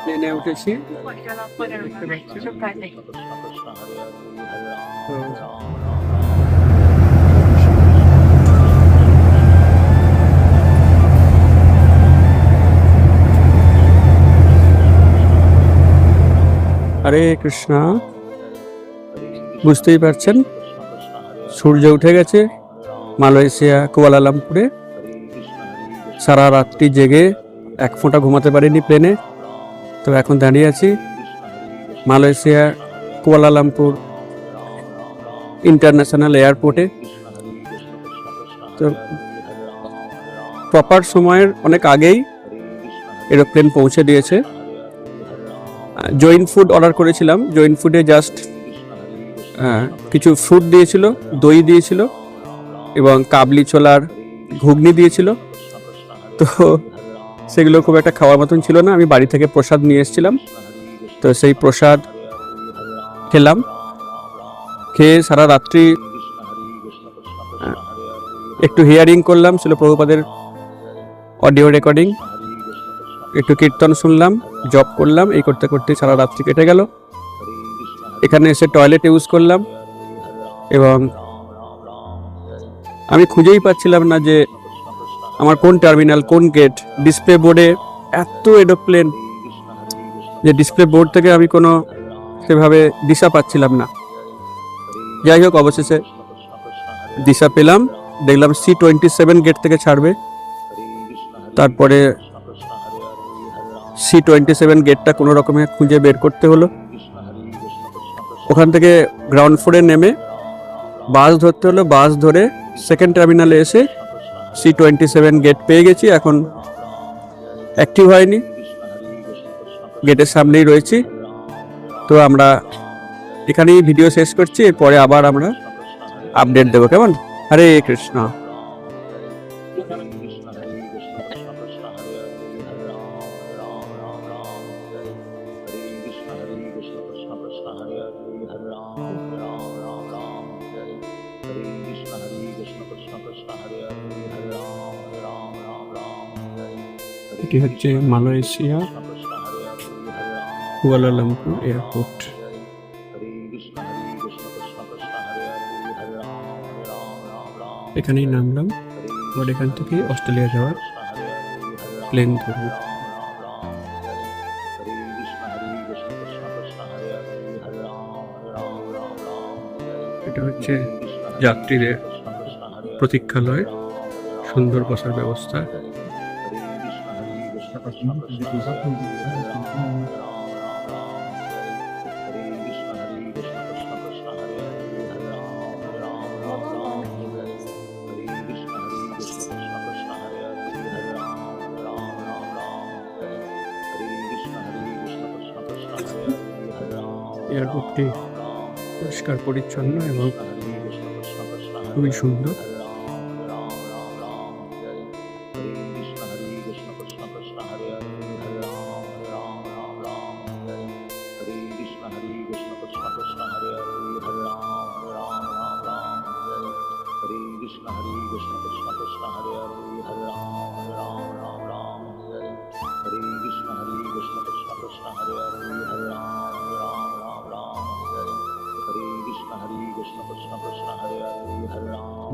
প্লেনে উঠেছি, দেখতে পাচ্ছি। তো হরে কৃষ্ণা, বুঝতেই পারছেন সূর্য উঠে গেছে মালয়েশিয়া কুয়ালালামপুরে। সারা রাত্রি জেগে এক ফোঁটা ঘুমাতে পারিনি প্লেনে। তো এখন দাঁড়িয়ে আছি মালয়েশিয়া কুয়ালালামপুর ইন্টারন্যাশনাল এয়ারপোর্টে। তো প্রপার সময়ের অনেক আগেই এরোপ্লেন পৌঁছে দিয়েছে। জৈন ফুড অর্ডার করেছিলাম, জৈন ফুডে জাস্ট কিছু ফ্রুট দিয়েছিল, দই দিয়েছিল এবং কাবলি ছোলার ঘুগনি দিয়েছিল। তো সেগুলো খুব একটা খাওয়ার মতন ছিল না। আমি বাড়ি থেকে প্রসাদ নিয়ে এসেছিলাম, তো সেই প্রসাদ খেলাম। খেয়ে সারা রাত্রি একটু হিয়ারিং করলাম, ছিল প্রভুপাদের অডিও রেকর্ডিং, একটু কীর্তন শুনলাম, জব করলাম। এই করতে করতে সারা রাত্রি কেটে গেল। এখানে এসে টয়লেট ইউজ করলাম এবং আমি খুঁজেই পাচ্ছিলাম না যে আমার কোন টার্মিনাল, কোন গেট। ডিসপ্লে বোর্ডে এত এরোপ্লেন যে ডিসপ্লে বোর্ড থেকে আমি কোনো সেভাবে দিশা পাচ্ছিলাম না। যাই হোক, অবশেষে দিশা পেলাম। দেখলাম C-27 গেট থেকে ছাড়বে। তারপরে C-27 গেটটা কোনো রকমে খুঁজে বের করতে হলো। ওখান থেকে গ্রাউন্ড ফ্লোরে নেমে বাস ধরতে হলো। বাস ধরে সেকেন্ড টার্মিনালে এসে C-27 গেট পেয়ে গেছি। এখন অ্যাক্টিভ হয়নি, গেটের সামনেই রয়েছি। তো আমরা এখানেই ভিডিও শেষ করছি, এরপরে আবার আমরা আপডেট দেবো, কেমন? হরে কৃষ্ণ। এটি হচ্ছে মালয়েশিয়া কুয়ালালামপুর এয়ারপোর্ট। এখানেই নামলাম, আর এখান থেকে অস্ট্রেলিয়া যাওয়ার প্লেন ধরব। এটা হচ্ছে যাত্রীদের প্রতীক্ষালয়, সুন্দর বসার ব্যবস্থা। এয়ারপোর্টটি পরিষ্কার পরিচ্ছন্ন এবং খুবই সুন্দর।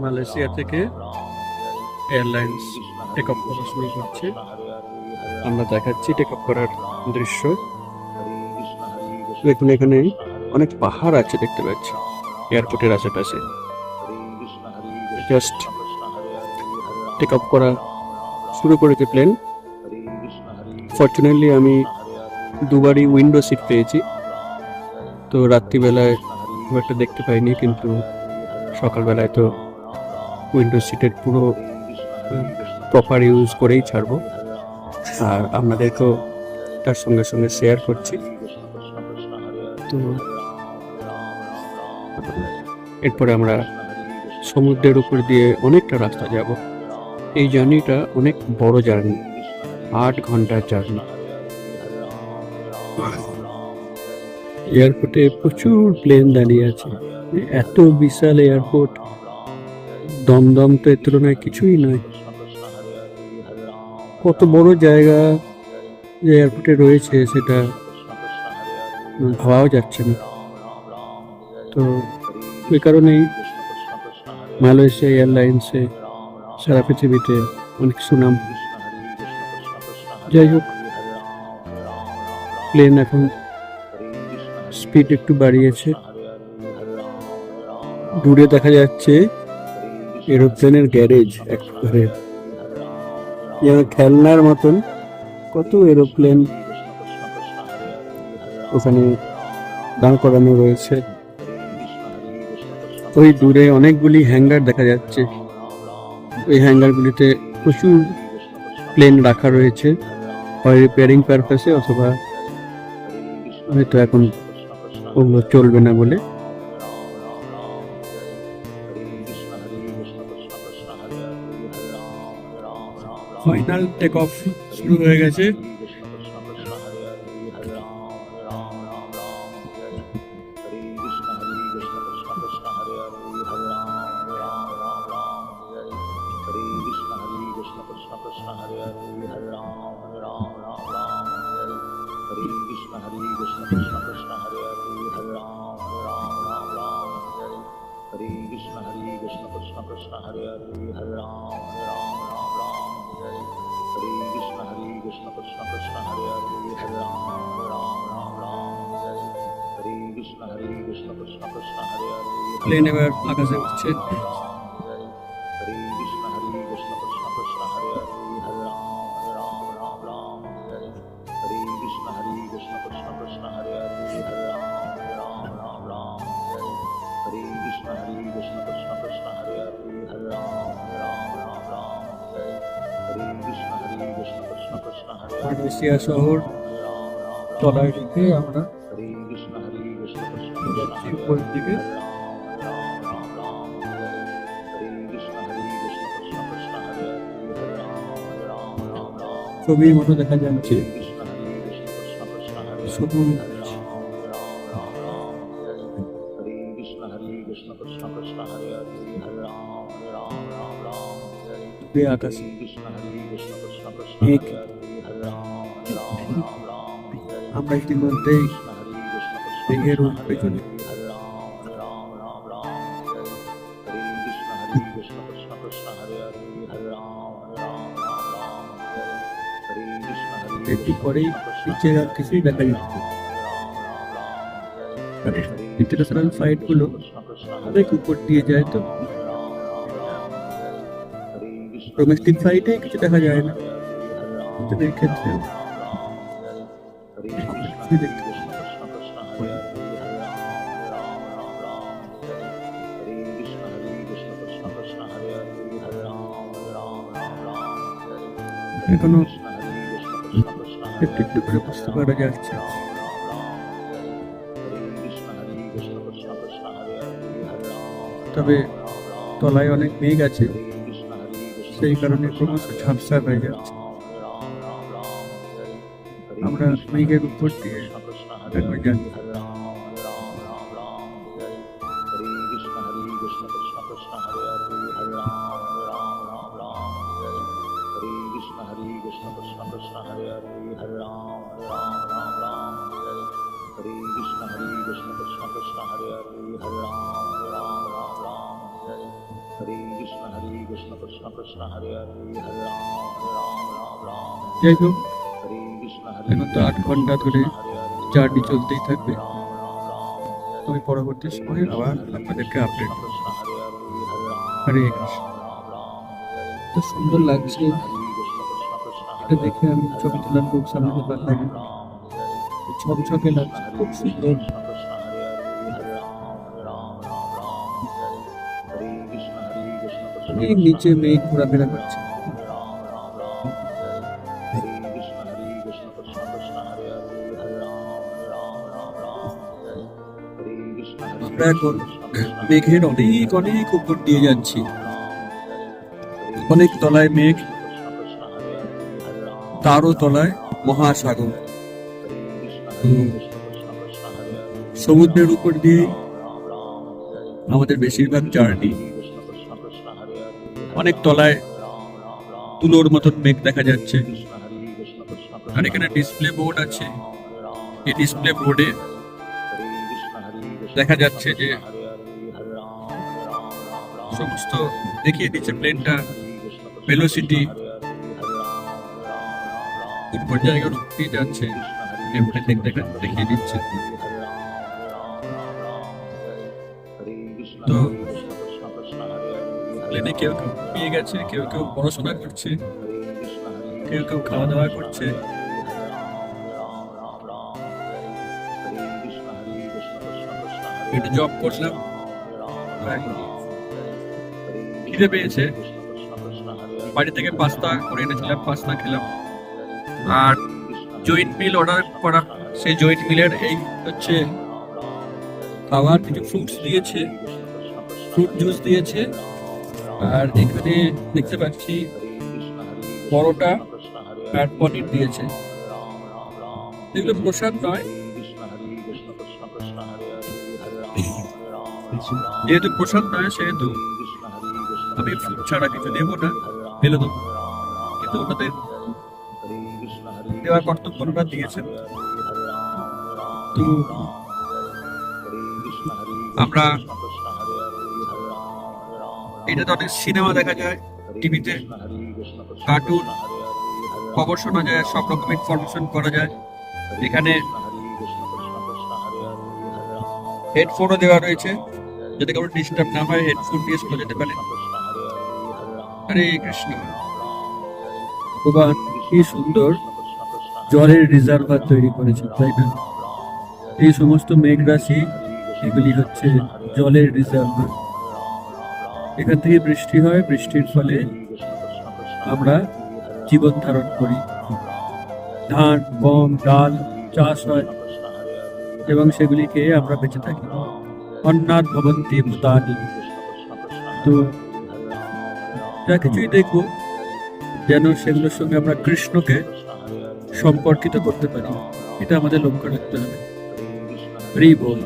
মালয়েশিয়া থেকে এয়ারলাইন্স টেক অফ করা শুরু করছে। আমরা দেখাচ্ছি টেক অফ করার দৃশ্য। দেখুন, এখানে অনেক পাহাড় আছে, দেখতে পাচ্ছি এয়ারপোর্টের আশেপাশে। জাস্ট টেক অফ করা শুরু করেছে প্লেন। ফর্চুনেটলি আমি দুবারই উইন্ডো সিট পেয়েছি, তো রাত্রিবেলায় খুব একটা দেখতে পাইনি, কিন্তু সকালবেলায় তো উইন্ডো সিটের পুরো প্রপার ইউজ করেই ছাড়বো, আর আপনাদেরকেও তার সঙ্গে সঙ্গে শেয়ার করছি। তো এরপরে আমরা সমুদ্রের উপর দিয়ে অনেকটা রাস্তা যাব। এই জার্নিটা অনেক বড় জার্নি, 8 ঘন্টার জার্নি। এয়ারপোর্টে প্রচুর প্লেন দাঁড়িয়ে আছে। এত বিশাল এয়ারপোর্ট, দমদম তো এর তুলনায় কিছুই নয়। কত বড় জায়গা যে এয়ারপোর্টে রয়েছে সেটা ভাবাও যাচ্ছে না। তো ওই কারণেই মালয়েশিয়া এয়ারলাইন্সে সারা পৃথিবীতে অনেক সুনাম। যাই হোক, প্লেন এখন স্পিড একটু বাড়িয়েছে। দূরে দেখা যাচ্ছে এরোপ্লেনের গ্যারেজ, একবারে যেন খেলনার মতন কত এরোপ্লেন ওখানে দাঁড় করানো রয়েছে। ওই দূরে অনেকগুলি হ্যাঙ্গার দেখা যাচ্ছে। ওই হ্যাঙ্গারগুলিতে প্রচুর প্লেন রাখা রয়েছে, হয় রিপেয়ারিং পারপাসে অথবা হয়তো এখন ওগুলো চলবে না বলে। ফাইনাল টেক অফ শুরু হয়ে গেছে। প্লেন এবার আকাশে উঠছে। মালয়েশিয়া শহর তলায় রেখে আমরা যাচ্ছি উপরের দিকে। ছবির মতো দেখা যাচ্ছে সবুজ আকাশে আমরা ইতিমধ্যেই মেঘের পেছনে একটু পরেই নিচের আর কিছুই দেখা যাচ্ছে। ইন্টারন্যাশনাল ফ্লাইট গুলো অনেক উপর দিয়ে যায়, তো ডোমেস্টিক ফ্লাইটে কিছু দেখা যায় না। এদের ক্ষেত্রে এখনো একটু একটু করে বুঝতে পারা যাচ্ছে। তবে তলায় অনেক মেঘ আছে, সেই কারণে ক্রমশ ঝাপসা হয়ে যাচ্ছে। আমরা মেঘের উপর দিয়ে যাচ্ছি। যাই হোক, এখন তো 8 ঘন্টা ধরে জার্নি চলতেই থাকবে। আমি পরবর্তী সময়ে আবার আপনাদেরকে আপডেট করব। হরে কৃষ্ণ। তো সুন্দর লাগছে এটা দেখে, আমি ছবি তোলার খুব সামনে লাগে, ঝকঝকে লাগছে, খুব সুন্দর। অনেক নিচে মেঘ ঘোরাফেরা করছে। আমরা এখন মেঘের অনেক অনেক উপর দিয়ে যাচ্ছি। অনেক তলায় মেঘ, তারও তলায় মহাসাগর। সমুদ্রের উপর দিয়ে আমাদের বেশিরভাগ জার্নি। অনেক তলায় তুলোর মতন মেঘ দেখা যাচ্ছে। আর এখানে ডিসপ্লে বোর্ড আছে। এই ডিসপ্লে বোর্ডে দেখা যাচ্ছে যে সমস্ত দেখিয়ে দিচ্ছে প্লেনটা ভেলোসিটি কোন জায়গায় উঠতে যাচ্ছে দেখিয়ে দিচ্ছে। তো প্লেনে কেউ কেউ পেয়ে গেছে, কেউ কেউ পড়াশোনা করছে, কেউ কেউ খাওয়া দাওয়া করছে। একটু জব করলাম, খিদে পেয়েছে, বাড়ি থেকে পাস্তা করে এনেছিলাম, পাস্তা খেলাম। আর জয়েন্ট মিল অর্ডার করা, সেই জয়েন্ট মিলের এই হচ্ছে খাবার, কিছু ফ্রুটস দিয়েছে, ফ্রুট জুস দিয়েছে। আর এখানে দেখতে পাচ্ছি পরোটা আর পনির দিয়েছে। এগুলো প্রসাদ নয়, যেহেতু প্রসাদ নয় সেহেতু আমি ফ্রুট ছাড়া কিছু দেবো না, ফেলে দেবো। কিন্তু ওনাদের দেওয়ার কর্তব্য ওনারা দিয়েছেন। তো আমরা এটাতে অনেক সিনেমা দেখা যায়, টিভিতে কার্টুন, খবর শোনা যায়, সব রকম ইনফরমেশন করা যায়। এখানে হেডফোনও দেওয়া রয়েছে, যাতে কারো ডিস্টার্ব না হয়, হেডফোন দিয়ে শোনা যেতে পারে। হরে কৃষ্ণ। ভগবান কি সুন্দর জলের রিজার্ভার তৈরি করেছে, তাই না? এই সমস্ত মেঘ রাশি, এগুলি হচ্ছে জলের রিজার্ভার। এখান থেকে বৃষ্টি হয়, বৃষ্টির ফলে আমরা জীবন ধারণ করি, ধান, গম, ডাল চাষ হয় এবং সেগুলিকে আমরা বেঁচে থাকি। অন্নাদ ভবন্তি ভূতানি। তো যা কিছুই দেখবো যেন সেগুলোর সঙ্গে আমরা কৃষ্ণকে সম্পর্কিত করতে পারি, এটা আমাদের লক্ষ্য রাখতে হবে। হরি বল,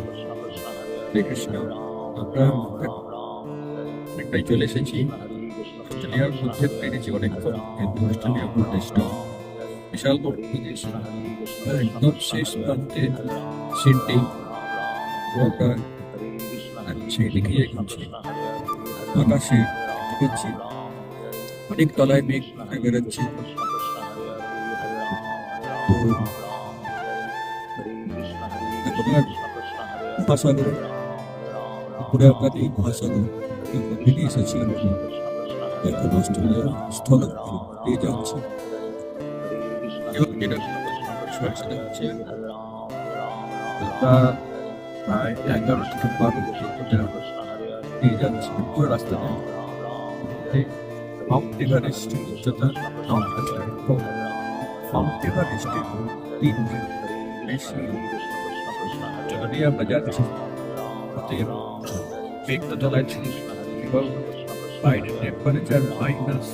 হরে কৃষ্ণ। আমরা অনেকটাই চলে এসেছি। অস্ট্রেলিয়ার মধ্যে পেরেছি অনেকক্ষণ, কিন্তু অস্ট্রেলিয়া প্রদেশটা বিশাল বড় প্রদেশ। একদম শেষ প্রান্তে সিডনি, আমরা সেদিকে এগোচ্ছি। আকাশে দেখছি অনেক তলায় মেঘ বেরোচ্ছে। মহাসাগর, উপরে আমরা এই মহাসাগর বেরিয়ে এসেছি। এখন অস্ট্রেলিয়ার স্থল দিয়ে যাচ্ছে এবং যেটা সেটা হচ্ছে প্রায় 11 থেকে 12 কিলোমিটার দিয়ে যাচ্ছে পুরো রাস্তাটা। মাউন্ট এভারেস্টের উচ্চতা মাউন্ট এভারেস্টের 3 বেশি উচ্চতা দিয়ে আমরা যাচ্ছি। মেঘটা তলায় ছিল এবং বাইরের টেম্পারেচার -3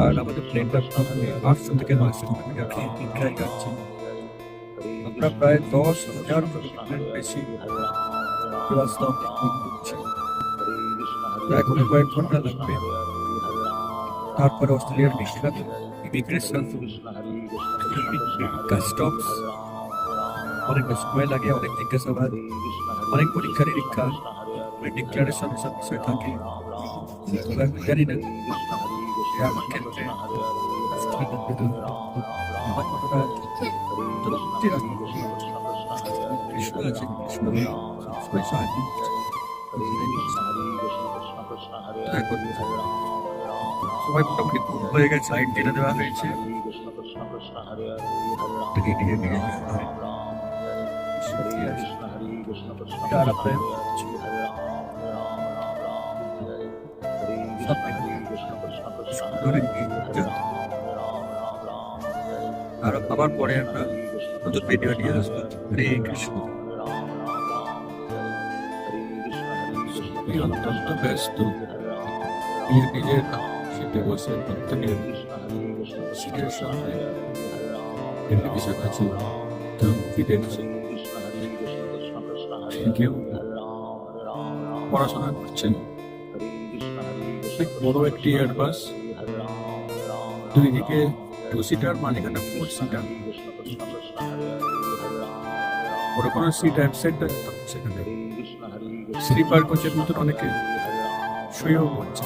আর আমাদের প্লেনটা 800 থেকে 900 কিলোমিটার যাচ্ছে। আমরা প্রায় 10,000 কিলোমিটার বেশি রাস্তা করছি। এখন কয়েক ঘন্টা লাগবে। তারপরে অস্ট্রেলিয়ার বিখ্যাত ইমিগ্রেশন কাস্টমস, অনেকটা সময় লাগে, অনেক জিজ্ঞাসাবাদ, অনেক পরীক্ষা নিরীক্ষা, ডিক্লারেশন সব বিষয় থাকে। জানি না আমার ক্ষেত্রে আমার কতটা কৃষ্ণ আছে, কৃষ্ণ সাহায্য। এখন সবাই মোটামুটি হয়ে গেছে, লাইট টেনে দেওয়া হয়েছে। আর আবার পরে আমরা নতুন ভিডিও নিয়ে আসবো। হরে কৃষ্ণ। অত্যন্ত ব্যস্ত, নিজের শীতে বসে শীতের সামনে টেলিভিশন আছে, দেখছে, কেউ পড়াশোনা করছেন, অনেক বড় একটি এয়ারবাস, দুই দিকে 2 সিটার, মাঝখানে 4 সিটার। বড় কোনো সিট অ্যাবসেন্ট আছে তো সেখানে স্লিপার কোচের মতন অনেকে শুয়েও পড়ছে।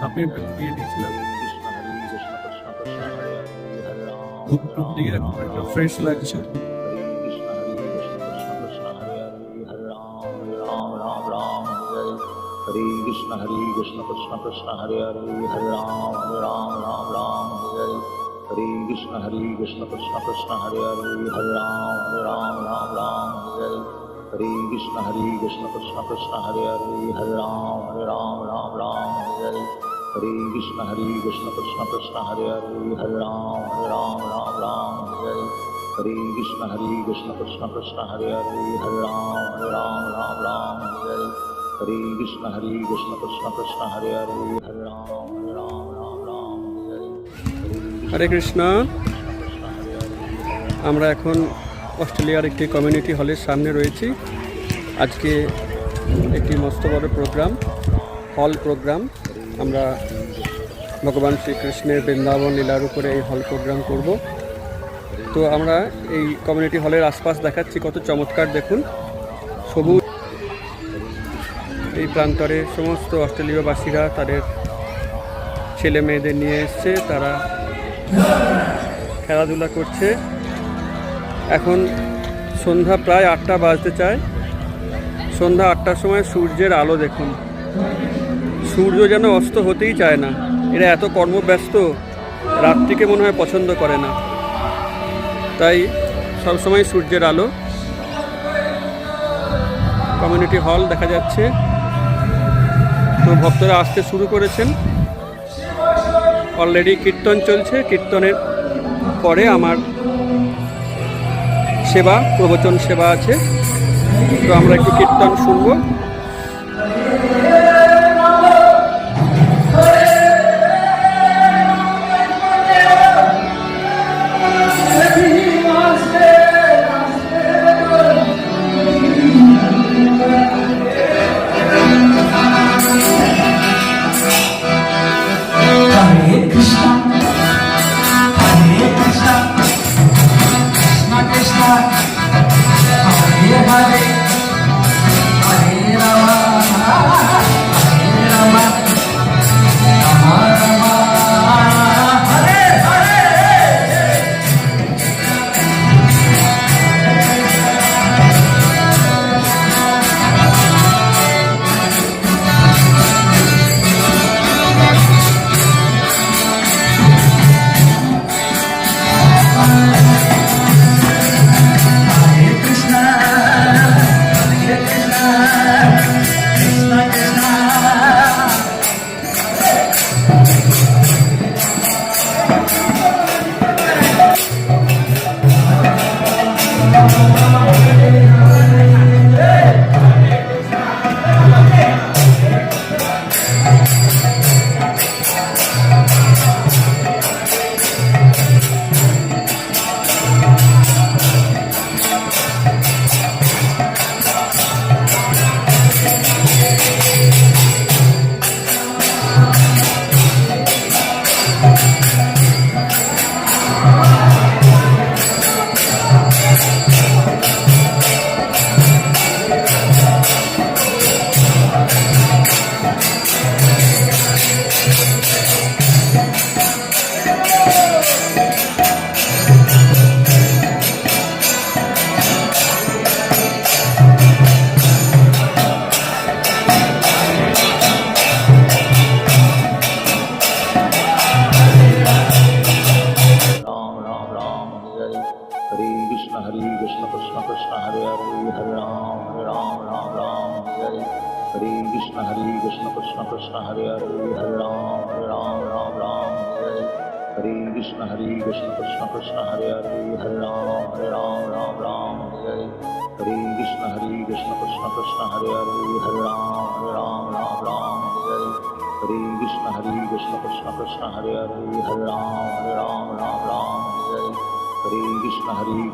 আমি দিয়ে দিয়েছিলাম, খুব দিকে এরকম একটা ফ্রেশ লাগছে। हरे कृष्ण कृष्ण कृष्ण हरे हरे हरे राम राम राम हरे हरे हरे कृष्ण कृष्ण कृष्ण हरे हरे हरे राम राम हरे हरे हरे कृष्ण कृष्ण कृष्ण हरे हरे हरे राम राम हरे हरे हरे कृष्ण कृष्ण कृष्ण हरे हरे हरे राम राम हरे हरे हरे कृष्ण कृष्ण कृष्ण हरे हरे हरे राम राम हरे हरे हरे कृष्ण कृष्ण कृष्ण हरे हरे हरे राम राम हरे হরে কৃষ্ণ। আমরা এখন অস্ট্রেলিয়ার একটি কমিউনিটি হলের সামনে রয়েছি। আজকে একটি মস্ত বড় প্রোগ্রাম, হল প্রোগ্রাম। আমরা ভগবান শ্রীকৃষ্ণের বৃন্দাবন লীলার উপরে এই হল প্রোগ্রাম করব। তো আমরা এই কমিউনিটি হলের আশপাশ দেখাচ্ছি, কত চমৎকার দেখুন, সবুজ। এই প্রান্তরে সমস্ত অস্ট্রেলীয়বাসীরা তাদের ছেলে মেয়েদের নিয়ে এসছে, তারা খেলাধুলা করছে। এখন সন্ধ্যা প্রায় 8টা বাজতে চায়। সন্ধ্যা 8টার সময় সূর্যের আলো দেখুন, সূর্য যেন অস্ত হতেই চায় না। এরা এত কর্মব্যস্ত, রাত্রিকে মনে হয় পছন্দ করে না, তাই সবসময় সূর্যের আলো। কমিউনিটি হল দেখা যাচ্ছে। তো ভক্তরা আসতে শুরু করেছেন, অলরেডি কীর্তন চলছে। কীর্তনের পরে আমার সেবা, প্রবচন সেবা আছে। তো আমরা একটু কীর্তন শুনবো।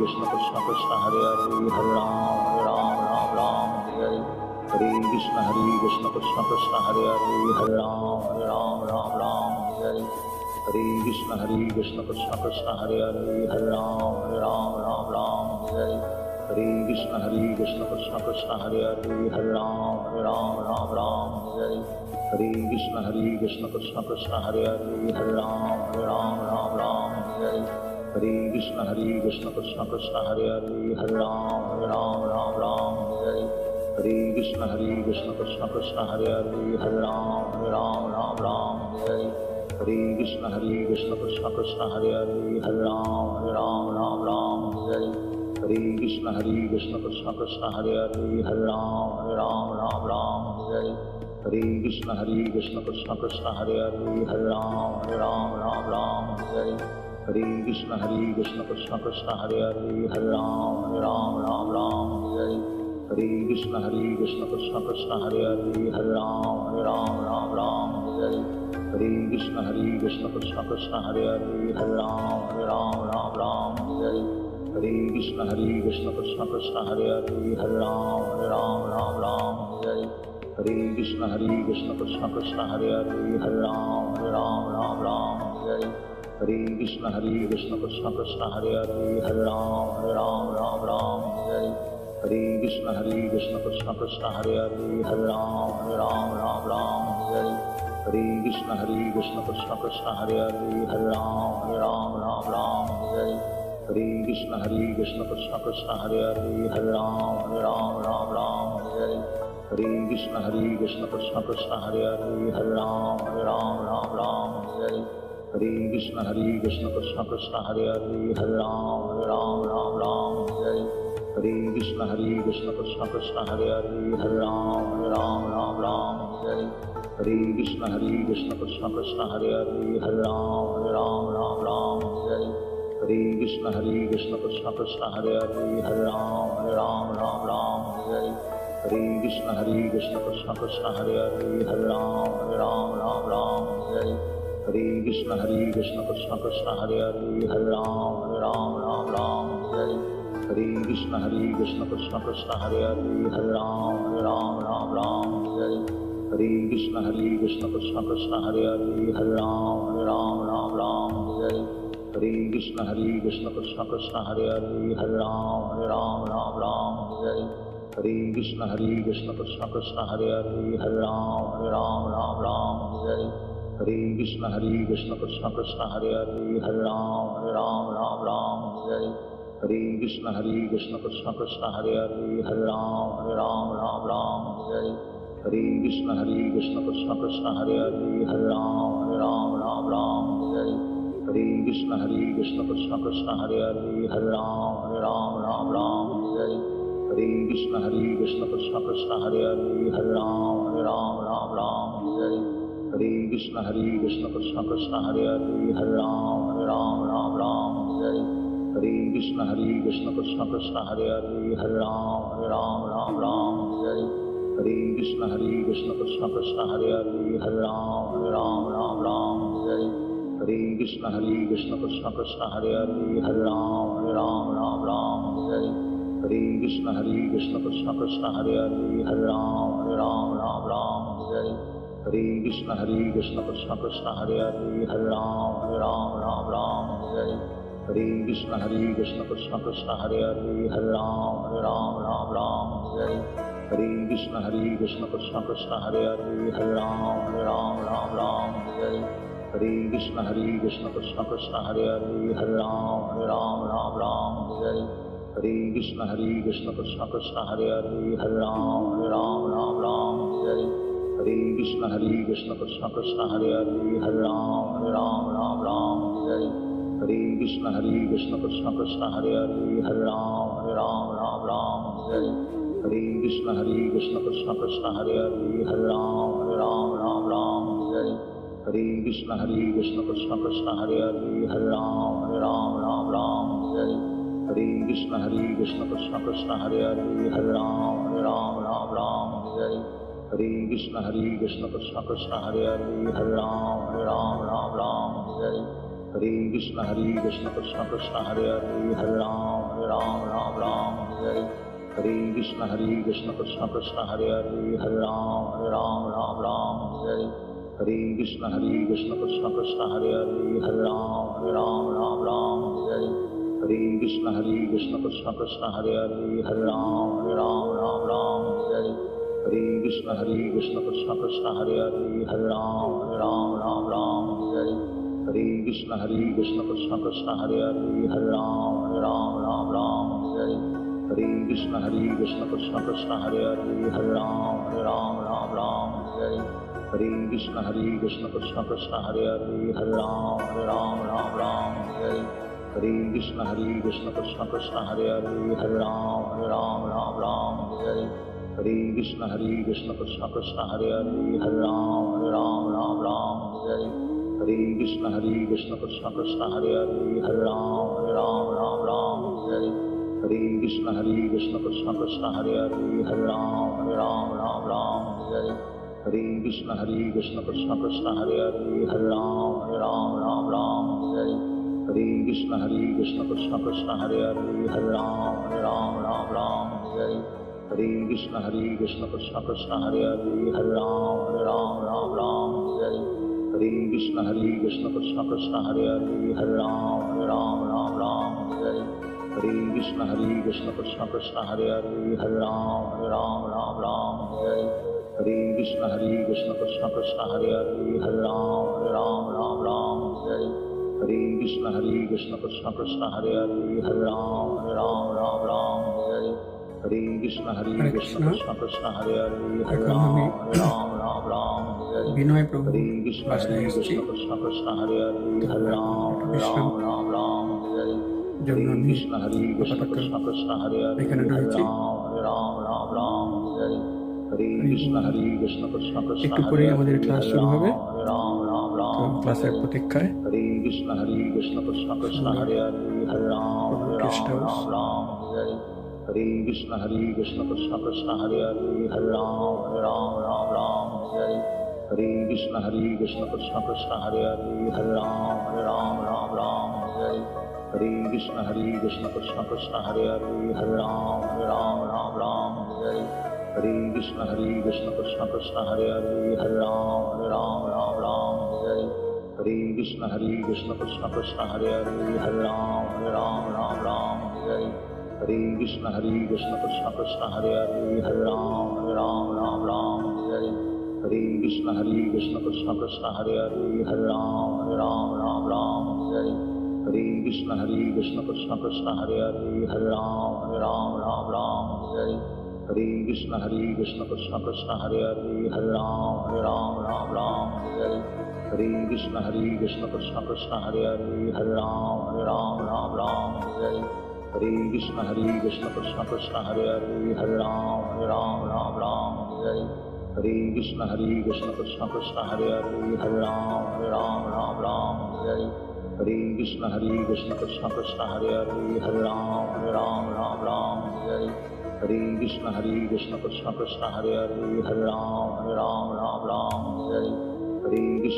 Krishna Krishna Krishna Hare Hare Hare Ram Krishna Krishna Hare Hare Hare Ram Ram Ram Hare Hare Krishna Krishna Krishna Hare Hare Hare Ram Ram Hare Hare Krishna Krishna Krishna Hare Hare Hare Ram Ram Hare Hare Krishna Krishna Krishna Hare Hare Hare Ram Ram Hare Hare Krishna Krishna Krishna Hare Hare Hare Ram Ram Hare Hare Krishna Krishna Krishna Hare Hare Hare Ram Ram Hare Hare Krishna Krishna Krishna Hare Hare Hare Ram Ram Hare Hare Krishna Krishna Krishna Hare Hare Hare Ram Ram Hare Hare Krishna Krishna Krishna Hare Hare Hare Ram Ram Hare Hare Krishna Krishna Krishna Hare Hare Hare Ram Ram Hare Hare Krishna Krishna Krishna Hare Hare Hare Ram Ram Hare Hare Krishna Krishna Krishna Hare Hare Hare Ram Ram Hare Hare Krishna Krishna Krishna Hare Hare Hare Ram Ram Hare Hare Krishna Krishna Krishna Hare Hare Hare Ram Ram Hare Hare Krishna Krishna Krishna Hare Hare Hare Ram Ram Hare Hare Krishna Krishna Krishna Hare Hare Hare Ram Ram Hare Hare Krishna Krishna Krishna Hare Hare Hare Ram Ram Hare Hare Krishna Krishna Krishna Hare Hare Hare Ram Ram Hare Hare Krishna Krishna Krishna Hare Hare Hare Ram Ram Hare Hare Krishna Krishna Krishna Hare Hare Hare Ram Ram Hare Hare Krishna Krishna Krishna Hare Hare Hare Ram Ram Hare Hare Krishna Krishna Krishna Hare Hare Hare Ram Ram Hare Hare Krishna Krishna Krishna Hare Hare Hare Ram Ram Hare Hare Krishna Krishna Krishna Hare Hare Hare Ram Ram Hare Hare Krishna Krishna Krishna Hare Hare Hare Ram Ram Hare Hare Krishna Krishna Krishna Hare Hare Hare Ram Hare Hare Krishna Krishna Krishna Hare Hare Hare Ram Hare Hare Krishna Krishna Krishna Hare Hare Hare Ram Hare Hare Krishna Krishna Krishna Hare Hare Hare Ram Hare Hare Krishna Krishna Krishna Hare Hare Hare Ram Hare Hare Krishna Krishna Krishna Hare Hare Hare Ram Hare Hare Krishna Krishna Krishna Hare Hare Hare Ram Hare Hare Krishna Krishna Krishna Hare Hare Hare Ram Hare Hare Krishna Krishna Krishna Hare Hare Hare Ram Hare Hare Krishna Krishna Krishna Hare Hare Hare Ram Hare Hare Krishna Krishna Krishna Hare Hare Hare Ram Hare Hare Krishna Krishna Krishna Hare Hare Hare Ram Hare Hare Krishna Krishna Krishna Hare Hare Hare Ram Hare Hare Krishna Krishna Krishna Hare Hare Hare Ram Hare Hare Krishna Krishna Krishna Hare Hare Hare Ram Hare Hare Krishna Krishna Krishna Hare Hare Hare Ram Hare Hare Krishna Krishna Krishna Hare Hare Hare Ram Hare Hare Krishna Krishna Krishna Hare Hare Hare Ram Hare Hare Krishna Krishna Krishna Hare Hare Hare Ram Hare Hare Krishna Krishna Krishna Hare Hare Hare Ram Hare Hare Krishna Krishna Krishna Hare Hare Hare Ram Hare Hare Krishna Krishna Krishna Hare Hare Hare Ram Hare Hare Krishna Krishna Krishna Hare Hare Hare Ram Hare Hare Krishna Krishna Krishna Hare Hare Hare Ram Hare Hare Krishna Krishna Krishna Hare Hare Hare Ram Hare Hare Krishna Krishna Krishna Hare Hare Hare Ram Hare Hare Krishna Krishna Krishna Hare Hare, Hare Ram Ram Ram Hare Hare. Hare Krishna Krishna Krishna Hare Hare, Hare Ram Ram Hare Hare. Hare Krishna Krishna Krishna Hare Hare, Hare Ram Ram Hare Hare. Hare Krishna Krishna Krishna Hare Hare, Hare Ram Ram Hare Hare. Hare Krishna Krishna Krishna Hare Hare, Hare Ram Ram Hare Hare. Hare Krishna Krishna Krishna Hare Hare, Hare Ram Ram Hare Hare. Hare Krishna Krishna Krishna Hare Hare, Hare Ram Ram Hare Hare. Hare Krishna Krishna Krishna Hare Hare, Hare Ram Ram Hare Hare. Hare Krishna Krishna Krishna Hare Hare, Hare Ram Ram Hare Hare. Hare Krishna Krishna Krishna Hare Hare, Hare Ram Ram Hare Hare. Hare Krishna Krishna Krishna Hare Hare, Hare Ram Ram Hare Hare. Hare Krishna Krishna Krishna Hare Hare, Hare Ram Ram Hare Hare. Hare Krishna Krishna Krishna Hare Hare, Hare Ram Ram Hare Hare. Hare Krishna Krishna Krishna Hare Hare, Hare Ram Ram Hare Hare. Hare Krishna Krishna Krishna Hare Hare, Hare Ram Ram Hare Hare. Hare Krishna Krishna Krishna Hare Hare, Hare Ram Ram Hare Hare. Hare Krishna Krishna Krishna Hare Hare, Hare Ram Ram Hare Hare. Hare Krishna Krishna Krishna Hare Hare, Hare Ram Ram Hare Hare. Hare Krishna Krishna Krishna Hare Hare, Hare Ram Ram Hare Hare. বিনয় প্রভু Hare Krishna বাসনায় এসেছি, Krishna Krishna Hare Hare, Hare Ram Ram Hare Hare. জন্য Hare আমি Krishna Krishna Krishna Hare Hare, এখানে Hare রয়েছি। Ram Hare Hare. Hare Krishna Krishna Krishna একটু Hare পরেই Hare, আমাদের class Hare শুরু হবে, Ram তো ক্লাসের প্রতীক্ষায়। Hare Krishna Krishna Krishna Hare Hare, Hare Ram Guest house. Hare Hare. Hare Krishna Krishna Krishna Hare Hare, Hare Ram Hare Hare. Hare Krishna Krishna Krishna Hare Hare, Hare Ram Hare Hare. Hare Krishna Krishna Krishna Hare Hare, Hare Ram Hare Hare. Hare Krishna Krishna Krishna Hare Hare, Hare Ram Hare Hare. Hare Krishna Krishna Krishna Hare Hare, Hare Ram Hare Hare. Hare Krishna Krishna Krishna Hare Hare, Hare Ram Hare Hare. Hare Krishna Krishna Krishna Hare Hare, Hare Ram Hare Hare. Hare Krishna Krishna Krishna Hare Hare, Hare Ram Hare Hare. Hare Krishna Krishna Krishna Hare Hare, Hare Ram Hare Hare. Hare Krishna Krishna Krishna Hare Hare, Hare Ram Hare Hare. Hare Krishna Krishna Krishna Hare Hare, Hare Ram Hare Hare. Hare Krishna Krishna Krishna Hare Hare, Hare Ram Hare Hare. Hare Krishna Krishna Krishna Hare Hare, Hare Ram Hare Hare. Hare Krishna Krishna Krishna Hare Hare, Hare Ram Hare Hare. Hare Krishna Krishna Krishna Hare Hare, Hare Ram Hare Hare. Hare Krishna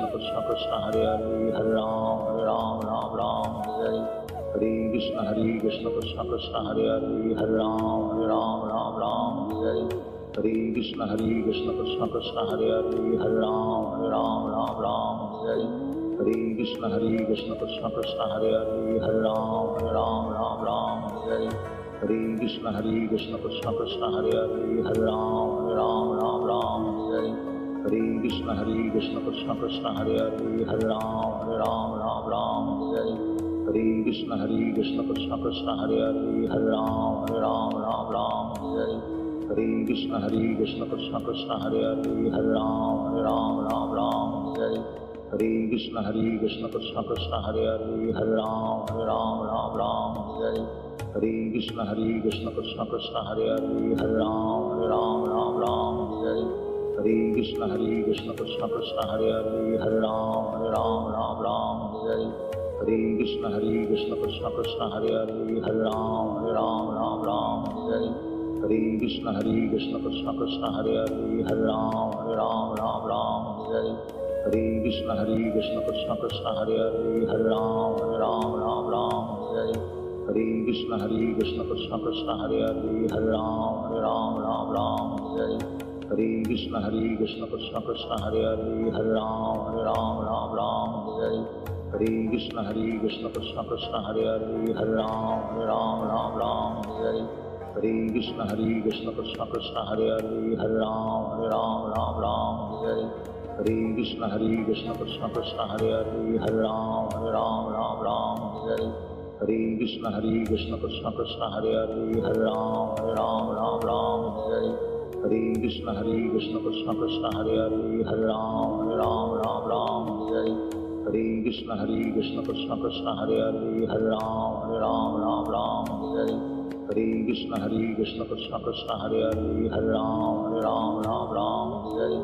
Krishna Krishna Hare Hare, Hare Ram Hare Hare. Hare Krishna Krishna Krishna Hare Hare, Hare Ram Hare Hare. Hare Krishna Krishna Krishna Hare Hare, Hare Ram Hare Hare. Hare Krishna Krishna Krishna Hare Hare, Hare Ram Hare Hare. Hare Krishna Krishna Krishna Hare Hare, Hare Ram Hare Hare. Hare Krishna Krishna Krishna Hare Hare, Hare Ram Hare Hare. Hare Krishna Krishna Krishna Hare Hare, Hare Ram Hare Hare. Hare Krishna Krishna Krishna Hare Hare, Hare Ram Hare Hare. Hare Krishna Krishna Krishna Hare Hare, Hare Ram Hare Hare. Hare Krishna Krishna Krishna Hare Hare, Hare Ram Hare Hare. Hare Krishna Krishna Krishna Hare Hare, Hare Ram Hare Hare. Hare Krishna Krishna Krishna Hare Hare, Hare Ram Hare Hare. Hare Krishna Krishna Krishna Hare Hare, Hare Ram Hare Hare. Hare Krishna Krishna Krishna Hare Hare, Hare Ram Ram Ram Hare Hare. Hare Krishna Krishna Krishna Hare Hare, Hare Ram Ram Hare Hare. Hare Krishna Krishna Krishna Hare Hare, Hare Ram Ram Hare Hare. Hare Krishna Krishna Krishna Hare Hare, Hare Ram Ram Hare Hare. Hare Krishna Krishna Krishna Hare Hare, Hare Ram Ram Hare Hare. Hare Krishna Krishna Krishna Hare Hare, Hare Ram Ram Hare Hare. Hare Krishna Krishna Krishna Hare Hare, Hare Ram Ram Hare Hare. Hare Krishna Krishna Krishna Hare Hare, Hare Ram Ram Hare Hare. Hare Krishna Krishna Krishna Hare Hare, Hare Ram Ram Hare Hare.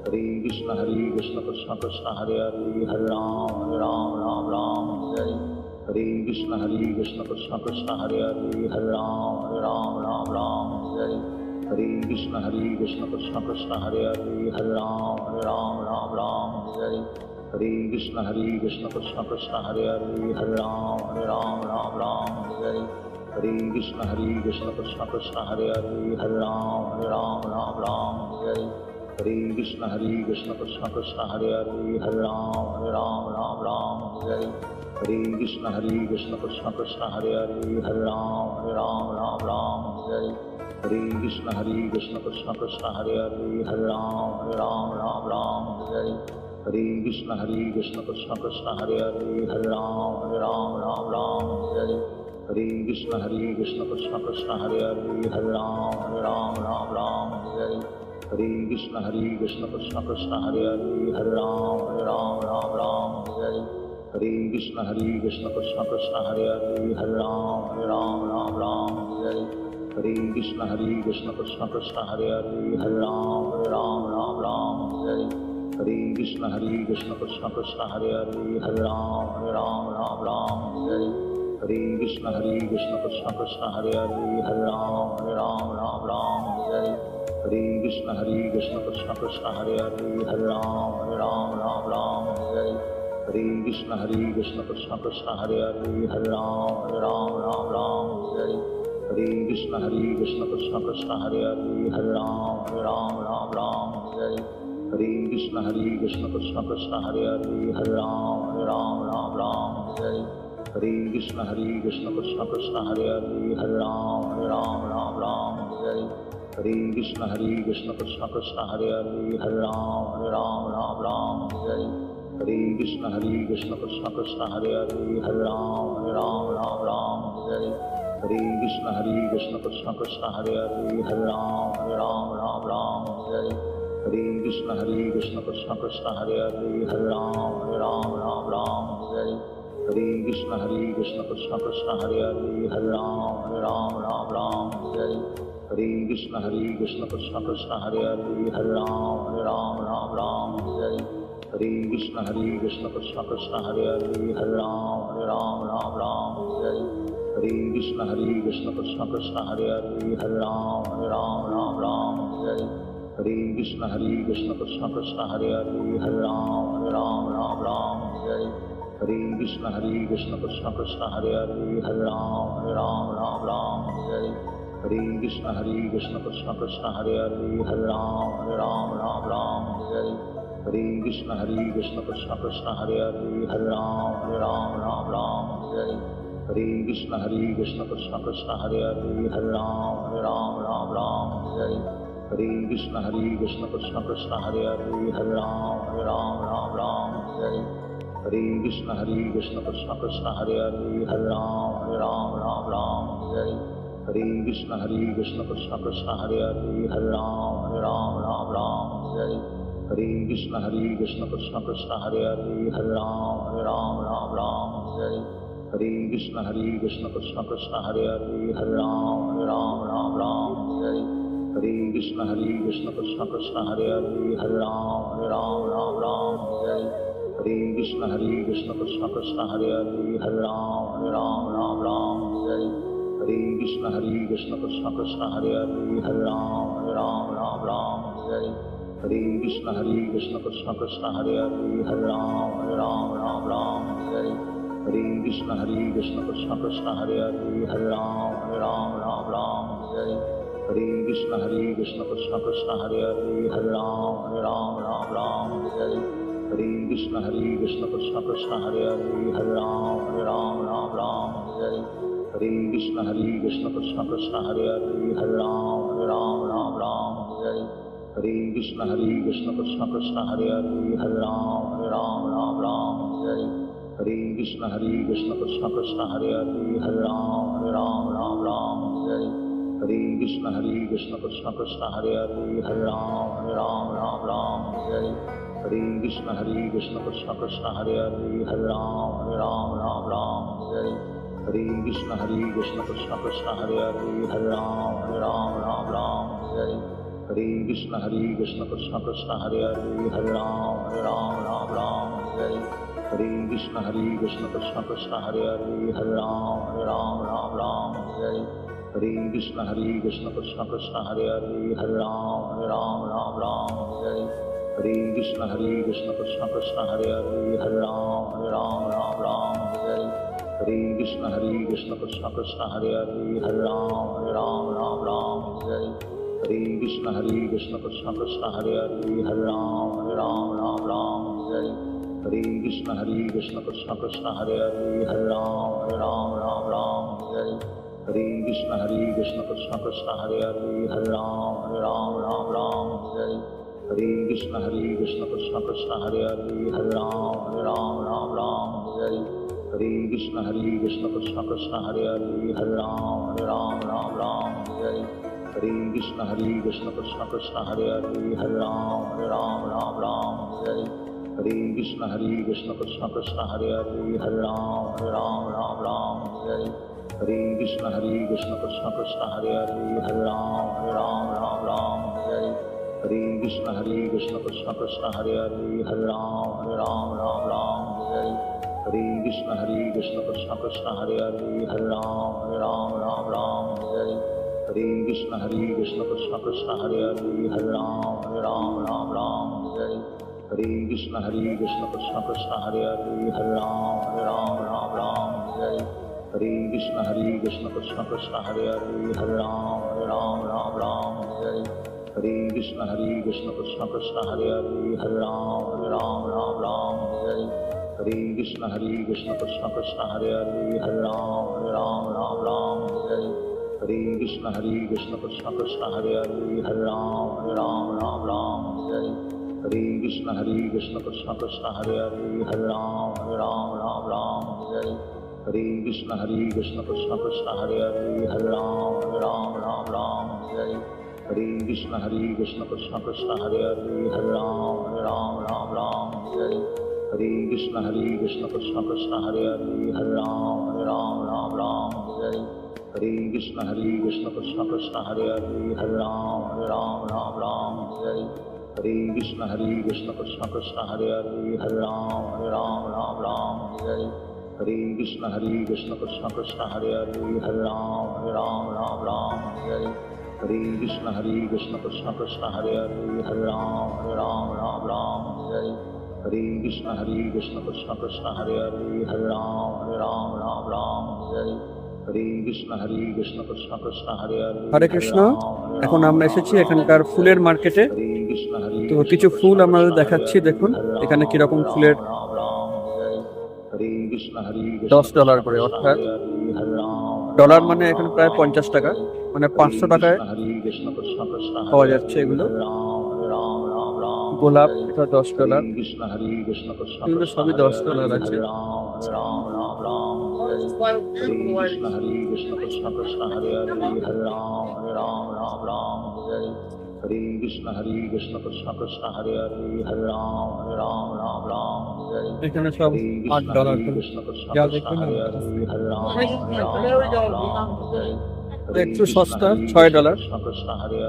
Hare Krishna Krishna Krishna Hare Hare, Hare Ram Ram Hare Hare. Hare Krishna Krishna Krishna Hare Hare, Hare Ram Ram Hare Hare. Hare Krishna Krishna Krishna Hare Hare, Hare Ram Ram Hare Hare. Hare Krishna Krishna Krishna Hare Hare, Hare Ram Ram Hare Hare. Hare Krishna Krishna Krishna Hare Hare, Hare Ram Ram Hare Hare. Hare Krishna Krishna Krishna Hare Hare, Hare Ram Ram Hare Hare. Hare Krishna Krishna Krishna Hare Hare, Hare Ram Ram Hare Hare. Hare Krishna Krishna Krishna Hare Hare, Hare Ram Ram Hare Hare. Hare Krishna Krishna Krishna Hare Hare, Hare Ram Ram Hare Hare. Hare Krishna Krishna Krishna Hare Hare, Hare Ram Ram Hare Hare. Hare Krishna Krishna Krishna Hare Hare, Hare Ram Ram Hare Hare. Hare Krishna Krishna Krishna Hare Hare, Hare Ram Ram Hare Hare. Hare Krishna Krishna Krishna Hare Hare, Hare Ram Ram Hare Hare. Hare Krishna Krishna Krishna Hare Hare, Hare Ram Ram Hare Hare. Hare Krishna Krishna Krishna Hare Hare, Hare Ram Ram Hare Hare. Hare Krishna Krishna Krishna Hare Hare, Hare Ram Ram Hare Hare. Hare Krishna Krishna Krishna Hare Hare, Hare Ram Ram Hare Hare. Hare Krishna Krishna Krishna Hare Hare, Hare Ram Ram Hare Hare. Hare Krishna Krishna Krishna Hare Hare, Hare Ram Ram Hare Hare. Hare Krishna Krishna Krishna Hare Hare, Hare Ram Ram Hare Hare. Hare Krishna Krishna Krishna Hare Hare, Hare Ram Ram Hare Hare. Hare Krishna Krishna Krishna Hare Hare, Hare Ram Ram Hare Hare. Hare Krishna Krishna Krishna Hare Hare, Hare Ram Ram Hare Hare. Hare Krishna Krishna Krishna Hare Hare, Hare Ram Ram Hare Hare. Hare Krishna Krishna Krishna Hare Hare, Hare Ram Ram Hare Hare. Hare Krishna Krishna Krishna Hare Hare, Hare Ram Ram Hare Hare. Hare Krishna Krishna Krishna Hare Hare, Hare Ram Ram Hare Hare. Hare Krishna Krishna Krishna Hare Hare, Hare Ram Ram Hare Hare. Hare Krishna Krishna Krishna Hare Hare, Hare Ram Ram Hare Hare. Hare Krishna Krishna Krishna Hare Hare, Hare Ram Ram Hare Hare. Hare Krishna Krishna Krishna Hare Hare, Hare Ram Ram Hare Hare. Hare Krishna Krishna Krishna Hare Hare, Hare Ram Ram Hare Hare. Hare Krishna Krishna Krishna Hare Hare, Hare Ram Ram Hare Hare. Hare Krishna Krishna Krishna Hare Hare, Hare Ram Ram Hare Hare. Hare Krishna Krishna Krishna Hare Hare, Hare Ram Ram Hare Hare. Hare Krishna Krishna Krishna Hare Hare, Hare Ram Ram Hare Hare. Hare Krishna Krishna Krishna Hare Hare, Hare Ram Ram Hare Hare. Hare Krishna Krishna Krishna Hare Hare, Hare Ram Ram Hare Hare. Hare Krishna Krishna Krishna Hare Hare, Hare Ram Ram Hare Hare. Hare Krishna Krishna Krishna Hare Hare, Hare Ram Ram Hare Hare. Hare Krishna Krishna Krishna Hare Hare, Hare Ram Ram Hare Hare. Hare Krishna Krishna Krishna Hare Hare, Hare Ram Ram Hare Hare. Hare Krishna Krishna Krishna Hare Hare Hare Ram Ram Ram Hare Hare Krishna Krishna Krishna Hare Hare Hare Ram Ram Hare Hare Krishna Krishna Krishna Hare Hare Hare Ram Ram Hare Hare Krishna Krishna Krishna Hare Hare Hare Ram Ram Hare Hare Krishna Krishna Krishna Hare Hare Hare Ram Ram Hare Hare Krishna Krishna Krishna Hare Hare Hare Ram Ram Hare Hare Krishna Krishna Krishna Hare Hare Hare Ram Ram Hare Hare Krishna Krishna Krishna Hare Hare Hare Ram Ram Hare Hare Krishna Krishna Krishna Hare Hare Hare Ram Ram Hare Hare Krishna Krishna Krishna Hare Hare Hare Ram Ram Hare Hare Krishna Krishna Krishna Hare Hare Hare Ram Ram Hare Hare Krishna Krishna Krishna Hare Hare Hare Ram Ram Hare Hare Krishna Krishna Krishna Hare Hare Hare Ram Ram Hare Hare Krishna Krishna Krishna Hare Hare Hare Ram Ram Hare Hare Krishna Krishna Krishna Hare Hare Hare Ram Ram Hare Hare Krishna Krishna Krishna Hare Hare Hare Ram Ram Hare Hare Krishna Krishna Krishna Hare Hare Hare Ram Ram Hare Hare Krishna Krishna Krishna Hare Hare Hare Ram Ram Hare Hare Krishna Krishna Krishna Hare Hare Hare Ram Ram Hare Hare Krishna Krishna Krishna Hare Hare Hare Ram Ram Hare Hare Krishna Krishna Krishna Hare Hare Hare Ram Ram Hare Hare Krishna Krishna Krishna Hare Hare Hare Ram Ram Hare Hare Krishna Krishna Krishna Hare Hare Hare Ram Ram Hare Hare Krishna Krishna Krishna Hare Hare Hare Ram Ram Hare Hare Krishna Krishna Krishna Hare Hare Hare Ram Ram Hare Hare Krishna Krishna Krishna Hare Hare Hare Ram Ram Hare Hare Krishna Krishna Krishna Hare Hare Hare Ram Ram Hare Hare Krishna Krishna Krishna Hare Hare Hare Ram Ram Hare Hare Krishna Krishna Krishna Hare Hare Hare Ram Ram Hare Hare Krishna Krishna Krishna Hare Hare Hare Ram Ram Hare Hare Krishna Krishna Krishna Hare Hare Hare Ram Ram Hare Hare Krishna Krishna Krishna Hare Hare Hare Ram Ram Hare Hare Krishna Krishna Krishna Hare Hare Hare Ram Ram Hare Hare Krishna Krishna Krishna Hare Hare Hare Ram Ram Hare Hare Krishna Krishna Krishna Hare Hare Hare Ram Hare Hare Krishna Krishna Krishna Hare Hare Hare Ram Hare Hare Krishna Krishna Krishna Hare Hare Hare Ram Hare Hare Krishna Krishna Krishna Hare Hare Hare Ram Hare Hare Krishna Krishna Krishna Hare Hare Hare Ram Hare Hare Krishna Krishna Krishna Hare Hare হরে কৃষ্ণ। এখন আমরা এসেছি এখানকার ফুলের মার্কেটে। তো কিছু ফুল আমাদের দেখাচ্ছি, দেখুন এখানে কিরকম ফুলের $10 করে, অর্থাৎ ডলার মানে এখানে প্রায় 50 টাকা, মানে 500 টাকায় পাওয়া যাচ্ছে এগুলো। গোলাপ এটা $10, এগুলো সবই $10 আছে। Hare Krishna Krishna Krishna Hare Hare Hare Ram Hare এখানে সব $8 করে, যা দেখুন একটু সস্তা, $6।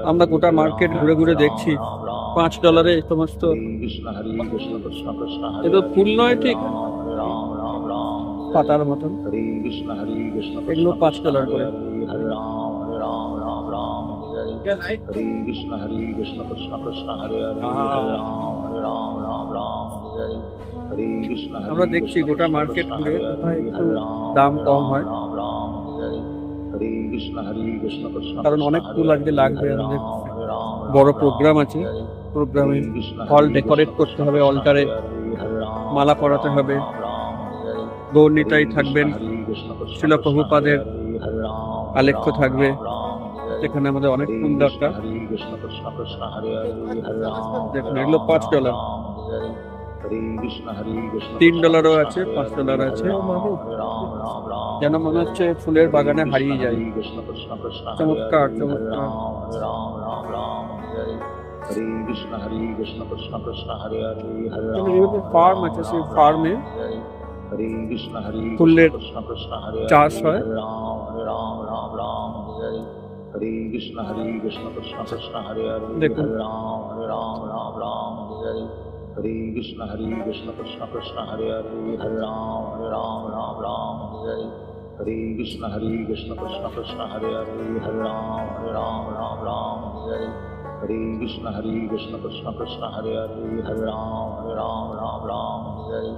আমরা গোটা মার্কেট ঘুরে ঘুরে দেখছি $5 এই সমস্ত। এগুলো ফুল নয়, ঠিক পাতার মতন। এগুলো $5 করে। Hare Krishna Krishna Krishna Hare Hare Hare Ram Ram Ram Hare Hare Krishna আমরা দেখছি গোটা মার্কেট ঘুরে কোথায় একটু দাম কম হয়, কারণ অনেক ফুল আজকে লাগবে। আমাদের বড় প্রোগ্রাম আছে, প্রোগ্রামে হল ডেকোরেট করতে হবে, অল্টারে মালা পরাতে হবে। গৌরনিতাই থাকবেন, শিল প্রভুপাদের আলেখ্য থাকবে, যেখানে আমাদের অনেক ফুল দরকার। দেখুন এগুলো $5, $3 আছে, $5 আছে। যেন মনে হচ্ছে ফুলের বাগানে হারিয়ে যায়। চমৎকার চমৎকার। ফার্ম আছে, সেই ফার্মে ফুলের চাষ হয়। দেখুন Hare Krishna Krishna Krishna Hare Hare Hare Ram Ram Ram Hare Hare Krishna Krishna Krishna Hare Hare Hare Ram Ram Hare Hare Krishna Krishna Krishna Hare Hare Hare Ram Ram Hare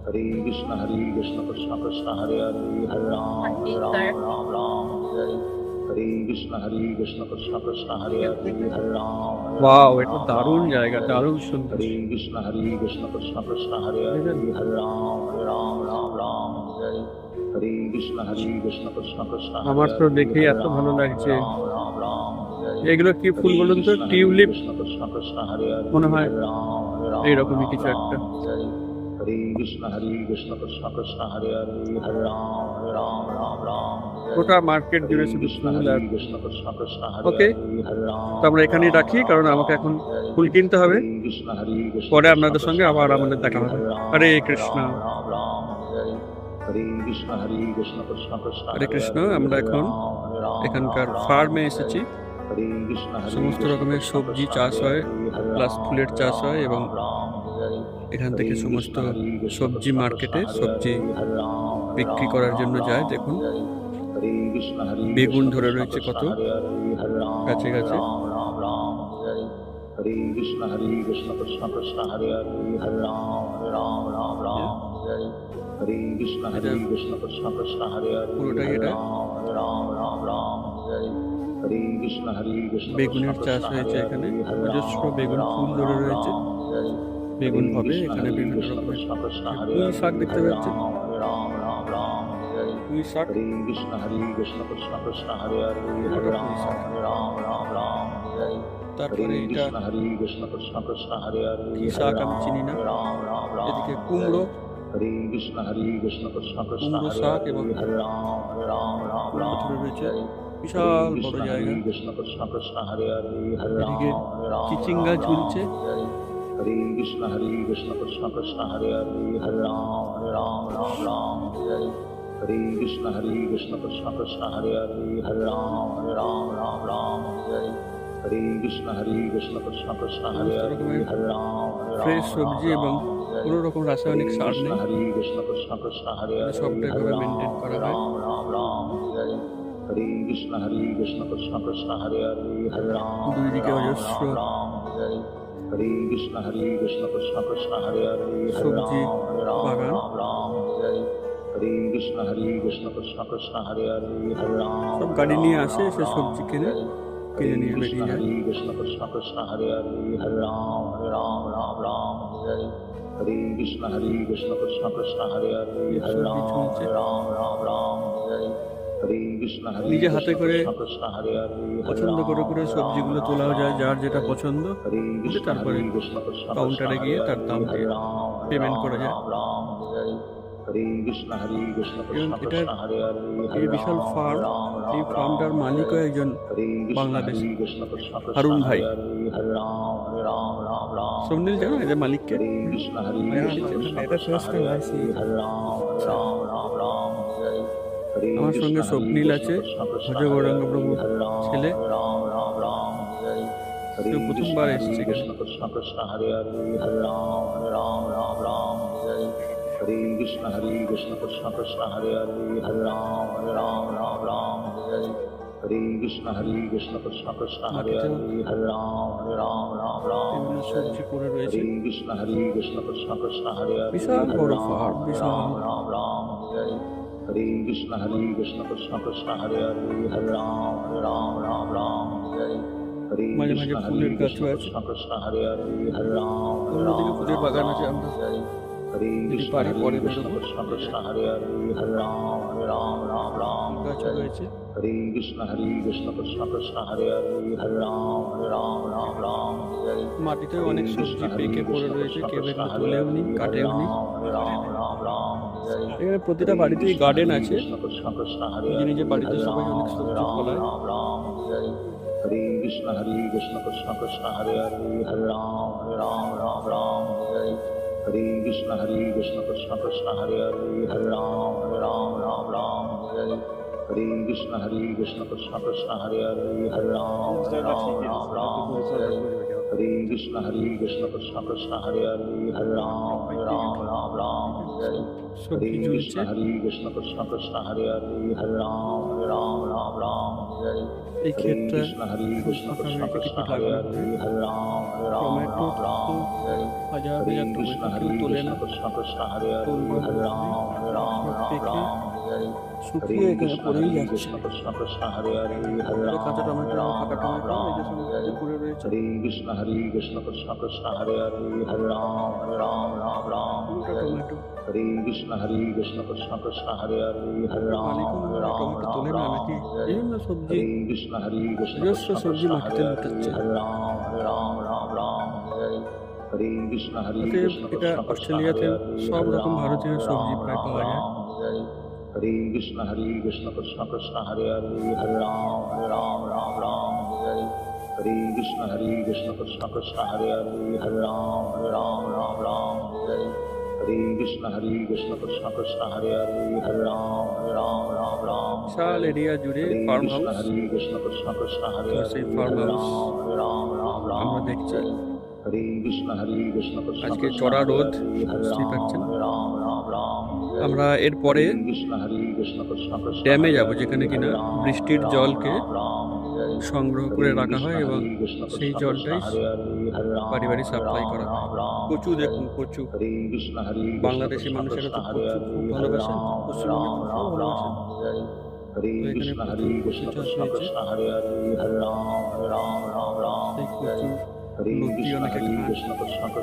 Hare Krishna Krishna Krishna Hare Hare Hare Ram Ram Hare Hare Krishna Krishna Krishna Hare Hare Hare Ram। Wow, এটা দারুণ জায়গা, দারুণ সুন্দর। Hare Krishna Krishna Krishna Hare Hare Hare Ram Ram Hare Hare Krishna Krishna Krishna আমার তো দেখেই এত ভালো লাগছে। এগুলো কি ফুল বলুন তো? টিউলিপ মনে হয়, এইরকমই কিছু একটা। Hare Krishna Krishna Krishna Hare Hare Hare Ram গোটা মার্কেট জুড়ে শুধু ফুল আর Krishna Krishna Krishna Hare ওকে, Hare Ram। তো আমরা এখানেই রাখি, কারণ আমাকে এখন ফুল কিনতে হবে। পরে আপনাদের সঙ্গে আবার আমাদের দেখা হবে। হরে Krishna. Hare Krishna Krishna Krishna হরে কৃষ্ণ। আমরা এখন এখানকার ফার্মে এসেছি। সমস্ত রকমের সবজি চাষ হয়, প্লাস ফুলের চাষ হয়, এবং এখান থেকে সমস্ত সবজি মার্কেটে সবজি বিক্রি করার জন্য যায়। দেখুন বেগুন ধরে রয়েছে কত গাছে গাছে। Hare Krishna Krishna Krishna Hare Hare Hare Ram Hare Krishna Krishna Krishna Hare Hare পুরোটাই এটা Hare Krishna বেগুনের চাষ হয়েছে এখানে, অজস্র বেগুন ফুল ধরে রয়েছে। বেগুন হবে এখানে, বিভিন্ন রকমের পুঁই শাক দেখতে পাচ্ছেন, পুঁই শাক। Hare Krishna Krishna Krishna Hare Hare Hare Ram তারপরে এটা Krishna Krishna Hare Hare কি শাক আমি চিনি না। এদিকে কুমড়ো, Hare Krishna Krishna কুমড়ো Hare শাক এবং Hare Ram কুমড়ো ধরে রয়েছে। বিশাল বড় জায়গা। Krishna Krishna Hare Hare Hare এদিকে চিচিঙ্গা ঝুলছে। Hare Krishna Krishna Hare Hare Hare Ram Hare Krishna Krishna Krishna Hare Hare Hare Ram Hare Krishna Krishna Krishna Hare Hare Hare Ram fresh সবজি এবং কোনো রকম রাসায়নিক সার নেই। Hare Krishna Krishna Hare Hare সবটা এভাবে মেনটেন করা হয়। Hare Krishna Krishna Hare Hare Hare Ram দুই দিকে অজস্র Hare Krishna Krishna Hare Hare সবজি বাগান। Hare Krishna Krishna Hare Hare Hare Ram সব গাড়ি নিয়ে আসে, সে সবজি কিনে নিয়ে বেরিয়ে যায়। Krishna Krishna Hare Hare Hare Ram Hare Krishna Krishna Hare Hare Hare Ram Hare Krishna নিজে হাতে করে Krishna Hare Hare পছন্দ করে করে সবজিগুলো তোলাও যায়, যার যেটা পছন্দ। তারপরে কাউন্টারে গিয়ে তার দাম দিয়ে পেমেন্ট করা যায়। Hare Krishna এবং এটার Krishna Hare Hare এই বিশাল ফার্ম, এই ফার্মটার মালিকও একজন বাংলাদেশি, হারুন ভাই। সুনীল জানো এদের মালিককে? আমার সঙ্গে স্বপ্নীল আছে, ভজ গৌরাঙ্গ প্রভুর ছেলে। সে প্রথমবার এসেছে এখানে। Krishna Hare Hare Hare Ram Hare Krishna Krishna Krishna Hare Hare Hare Ram Hare Krishna Krishna Krishna Hare Hare Hare Ram Ram Ram এগুলো Hare সবজি পড়ে রয়েছে। Hare Krishna Krishna Krishna Hare Hare বিশাল Hare বড় Ram পাহাড়, বিশাল। Ram Ram Hare Hare Krishna Krishna Krishna Hare Hare Hare Ram Ram Hare Hare মাঝে মাঝে Krishna ফুলের গাছও আছে। Krishna Krishna Hare Hare Hare Ram অন্যদিকে ফুলের বাগান আছে। আমরা Hare Hare যদি Krishna পারি পরে Krishna বেরোবো। Krishna Krishna Hare Hare Hare Ram Ram গাছও Hare রয়েছে। Hare Krishna Krishna Krishna Hare Hare Hare Ram Hare মাটিতেও অনেক সবজি পেকে পড়ে রয়েছে, কেউ এগুলো তোলেও নি, কাটেও নি। এখানে প্রতিটা বাড়িতেই গার্ডেন আছে, নিজে নিজে বাড়িতে সবাই অনেক সবজি ফলায়। Hare Krishna Krishna Krishna Hare Hare Hare Ram Hare Hare Krishna Krishna Krishna Hare Hare Hare Ram Hare Hare Krishna Krishna Krishna Hare Hare Hare Ram Hare Hare Krishna Krishna Krishna Hare Hare Hare Ram Hare সবজি Hare ঝুলছে। Krishna Krishna Krishna Hare Hare Hare Ram Hare এই Hare ক্ষেতটা Krishna Krishna ফাঁকা Krishna রয়েছে, Krishna কিছু Hare লাগানো Hare হয়নি। Hare tomato তো Hare হাজার Hare হাজার Krishna টমেটো কেউ তোলে না। Krishna Krishna Hare Hare তুলবার Hare পেকে Hare শুকিয়ে এখানে পড়েই যাচ্ছে। Krishna Krishna Hare Hare Hare এটা কাঁচা টমেটো, ফাঁকা টমেটো, এই যে সব পড়ে রয়েছে। Hare Krishna Krishna Krishna Hare Hare Hare Ram পুরোটা tomato. Hare Krishna Krishna Krishna Hare Hare Hare মালিকও মনে হয় টমেটো তোলে না নাকি, বিভিন্ন সবজি, Hare Krishna নিজস্ব সবজি মাটিতে লুটাচ্ছে। অতএব এটা অস্ট্রেলিয়াতে সব রকম ভারতীয় সবজি প্রায় পাওয়া যায়। Hare Krishna Krishna Krishna Hare Hare Hare Ram Hare Krishna Krishna Krishna Hare Hare Hare Ram Hare Krishna Krishna Krishna Hare Hare Hare Ram বিশাল এরিয়া জুড়ে farm house. Hare Krishna Krishna Hare তো Hare সেই farm Hare house আমরা দেখছি। Hare Krishna Krishna আজকে চড়া রোদ, বুঝতেই পারছেন। আমরা এরপরে ড্যামে যাব, যেখানে কিনা বৃষ্টির জলকে সংগ্রহ করে রাখা হয় এবং সেই জলটাই বাড়ি বাড়ি সাপ্লাই করা হয়। কচু দেখুন, কচু। বাংলাদেশি মানুষেরা তো কচু খুব ভালোবাসেন, পশ্চিমবঙ্গের মানুষও ভালোবাসেন। তো এখানে কচু চাষ হয়েছে। সেই কচু লতি অনেকে খান।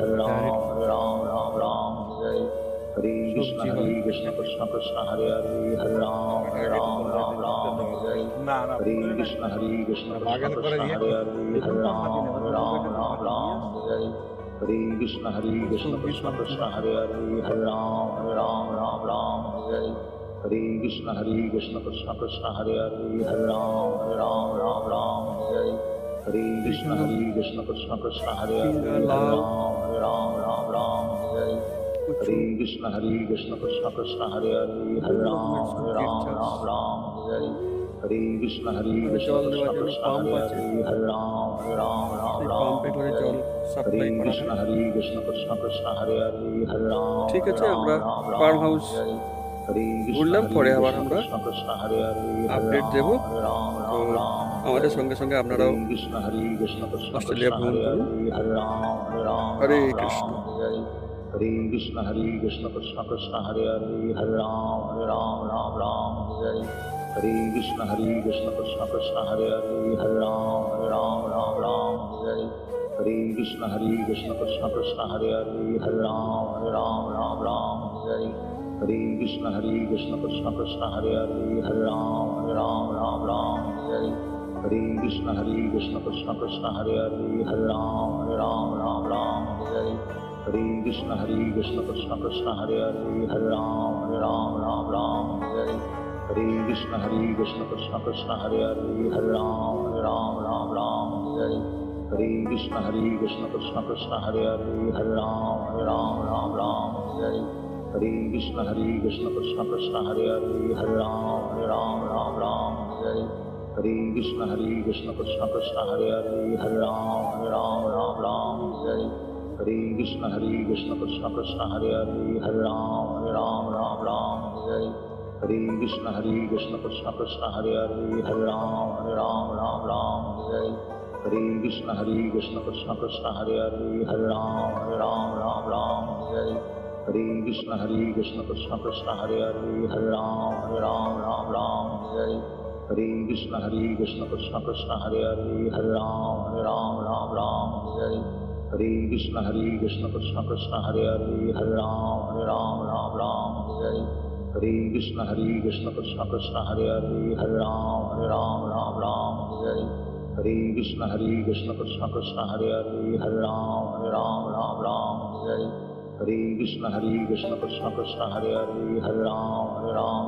সবজি হয়। Hare Krishna Krishna Krishna Hare Hare Hare Ram Hare Krishna Krishna Krishna Hare Hare Hare Ram Hare Krishna Krishna Krishna Hare Hare Hare Ram Hare Krishna Krishna Krishna Hare Hare Hare Ram Hare Krishna জল দেওয়ার জন্য pump আছে, সেই পাম্পে করে জল supply করা হয়। ঠিক আছে, আমরা ফার্ম হাউস ঘুরলাম, পরে আবার আমরা আপডেট দেব। তো আমাদের সঙ্গে সঙ্গে আপনারাও অস্ট্রেলিয়া ভ্রমণ করুন। হরে Krishna. Hare Krishna Krishna Krishna Hare Hare Hare Ram Hare Krishna Krishna Krishna Hare Hare Hare Ram Hare Krishna Krishna Krishna Hare Hare Hare Ram Hare Krishna Krishna Krishna Hare Hare Hare Ram Hare Krishna Krishna Krishna Hare Hare Hare Ram Hare Krishna Krishna Krishna Hare Hare Hare Hare Krishna Krishna Krishna Hare Hare Hare Hare Krishna Krishna Krishna Hare Hare Hare Hare Krishna Krishna Krishna Hare Hare Hare Hare Krishna Krishna Krishna Hare Hare Hare Hare Krishna Krishna Krishna Hare Hare Hare Hare Krishna Krishna Krishna Hare Hare, Hare Ram Ram Ram Hare Hare. Hare Krishna Krishna Krishna Hare Hare, Hare Ram Ram Hare Hare. Hare Krishna Krishna Krishna Hare Hare, Hare Ram Ram Hare Hare. Hare Krishna Krishna Krishna Hare Hare, Hare Ram Ram Hare Hare. Hare Krishna Krishna Krishna Hare Hare, Hare Ram Ram Hare Hare. Hare Krishna Krishna Krishna Hare Hare, Hare Ram Ram Hare Hare. Hare Krishna Krishna Krishna Hare Hare, Hare Ram Ram Hare Hare. Hare Krishna Krishna Krishna Hare Hare, Hare Ram Ram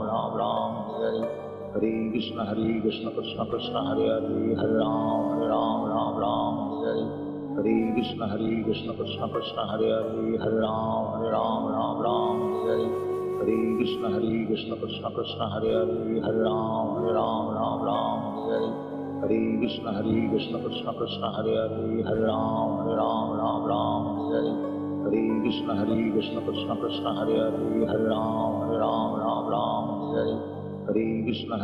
Hare Hare. Hare Krishna Krishna Krishna Hare Hare, Hare Ram Ram Hare Hare. Hare Krishna Krishna Krishna Hare Hare, Hare Ram Ram Hare Hare. Hare Krishna Krishna Krishna Hare Hare, Hare Ram Ram Hare Hare. Hare Krishna Krishna Krishna Hare Hare, Hare Ram Ram Hare Hare. Hare Krishna Krishna Krishna Hare Hare, Hare Ram Ram Hare Hare. Hare Krishna Krishna Krishna Hare Hare, Hare Ram Ram Hare Hare. Hare Krishna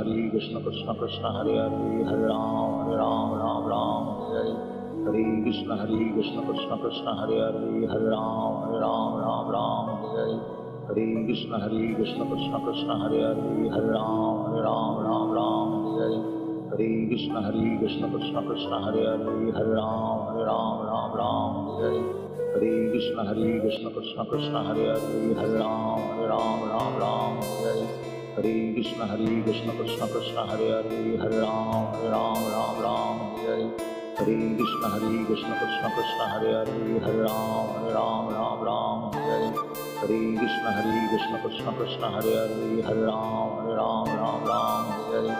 Krishna Krishna Hare Hare, Hare Ram Ram Hare Hare. Hare Krishna Krishna Krishna Hare Hare, Hare Ram Ram Hare Hare. Hare Krishna Krishna Krishna Hare Hare, Hare Ram Ram Hare Hare. Hare Krishna Krishna Krishna Hare Hare, Hare Ram Ram Hare Hare. Hare Krishna Krishna Krishna Hare Hare, Hare Ram Ram Hare Hare. Hare Krishna Krishna Krishna Hare Hare, Hare Ram Ram Hare Hare. Hare Krishna Krishna Krishna Hare Hare, Hare Ram Ram Hare Hare.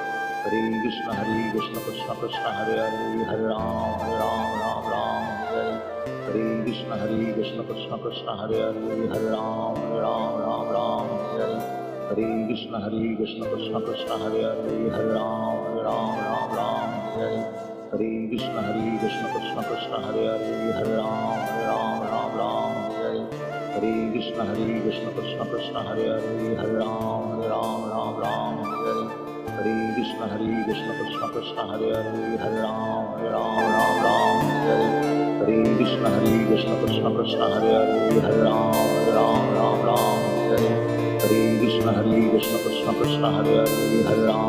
Hare Krishna Krishna Krishna Hare Hare, Hare Ram Ram Hare Hare. Hare Krishna Krishna Krishna Hare Hare, Hare Ram Ram Hare Hare. Hare Krishna Krishna Krishna Hare Hare, Hare Ram Ram Hare Hare. Hare Krishna Krishna Krishna Hare Hare, Hare Ram Ram Hare Hare. Hare Krishna Krishna Krishna Hare Hare, Hare Ram Ram Hare Hare. Hare Krishna Krishna Krishna Hare Hare, Hare Ram Ram Hare Hare. Hare Krishna Krishna Krishna Hare Hare, Hare Ram Ram Hare Hare. Hare Krishna Krishna Krishna Hare Hare, Hare Ram